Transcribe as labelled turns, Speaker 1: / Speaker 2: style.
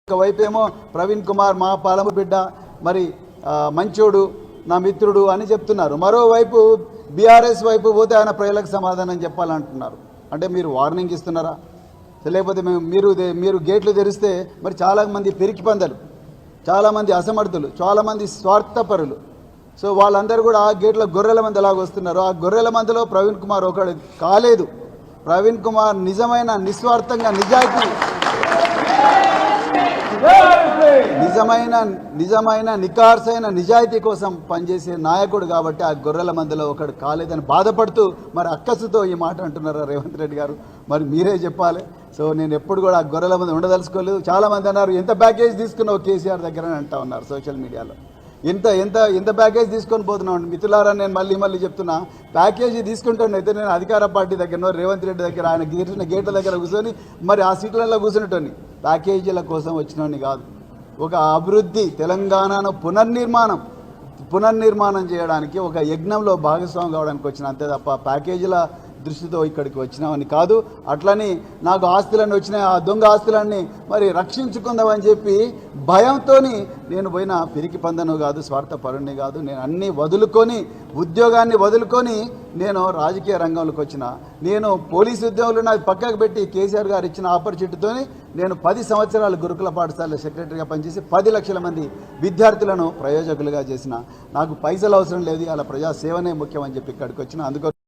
Speaker 1: ఒకవైపేమో ప్రవీణ్ కుమార్ మా పాలము బిడ్డ మరి మంచోడు నా మిత్రుడు అని చెప్తున్నారు. మరోవైపు బీఆర్ఎస్ వైపు పోతే ఆయన ప్రజలకు సమాధానం చెప్పాలంటున్నారు. అంటే మీరు వార్నింగ్ ఇస్తున్నారా? లేకపోతే మీరు గేట్లు తెరిస్తే మరి చాలామంది పెరికి పందలు, చాలామంది అసమర్థులు, చాలామంది స్వార్థపరులు, సో వాళ్ళందరూ కూడా ఆ గేట్ల గొర్రెల మంది ఎలాగ వస్తున్నారు. ఆ గొర్రెల మందిలో ప్రవీణ్ కుమార్ ఒకడు కాలేదు. ప్రవీణ్ కుమార్ నిజమైన నిస్వార్థంగా నిజమైన నికార్సైన నిజాయితీ కోసం పనిచేసే నాయకుడు కాబట్టి ఆ గొర్రెల మందిలో ఒకడు కాలేదని బాధపడుతూ మరి అక్కసుతో ఈ మాట అంటున్నారా రేవంత్ రెడ్డి గారు? మరి మీరే చెప్పాలి. సో నేను ఎప్పుడు కూడా ఆ గొర్రెల మంది ఉండదలుచుకోలేదు. చాలామంది అన్నారు ఎంత ప్యాకేజ్ తీసుకున్నావు కేసీఆర్ దగ్గర అని అంటా ఉన్నారు సోషల్ మీడియాలో. ఎంత ప్యాకేజ్ తీసుకొని పోతున్నాను మిత్రులారా. నేను మళ్ళీ చెప్తున్నా, ప్యాకేజీ తీసుకుంటానైతే నేను అధికార పార్టీ దగ్గర రేవంత్ రెడ్డి దగ్గర ఆయన గేట్ల దగ్గర కూర్చొని మరి ఆ సీట్లలో కూర్చునేటోని ప్యాకేజీల కోసం వచ్చినోని కాదు. ఒక అభివృద్ధి తెలంగాణను పునర్నిర్మాణం చేయడానికి ఒక యజ్ఞంలో భాగస్వామి కావడానికి వచ్చిన, అంతే తప్ప ప్యాకేజీల దృష్టితో ఇక్కడికి వచ్చినామని కాదు. అట్లని నాకు ఆస్తులన్నీ వచ్చినాయి, ఆ దొంగ ఆస్తులన్నీ మరి రక్షించుకుందామని చెప్పి భయంతో నేను పోయిన పిరికి పందను కాదు, స్వార్థపరుణ్ణి కాదు. నేను అన్నీ వదులుకొని, ఉద్యోగాన్ని వదులుకొని నేను రాజకీయ రంగంలోకి వచ్చిన. నేను పోలీసు ఉద్యోగంలో నాకు పక్కకు పెట్టి కేసీఆర్ గారు ఇచ్చిన ఆపర్చునిటీతో నేను 10 సంవత్సరాలు గురుకుల పాఠశాలలో సెక్రటరీగా పనిచేసి 10 లక్షల మంది విద్యార్థులను ప్రయోజకులుగా చేసిన. నాకు పైసలు అవసరం లేదు, అలా ప్రజాసేవనే ముఖ్యం అని చెప్పి ఇక్కడికి వచ్చిన. అందుకో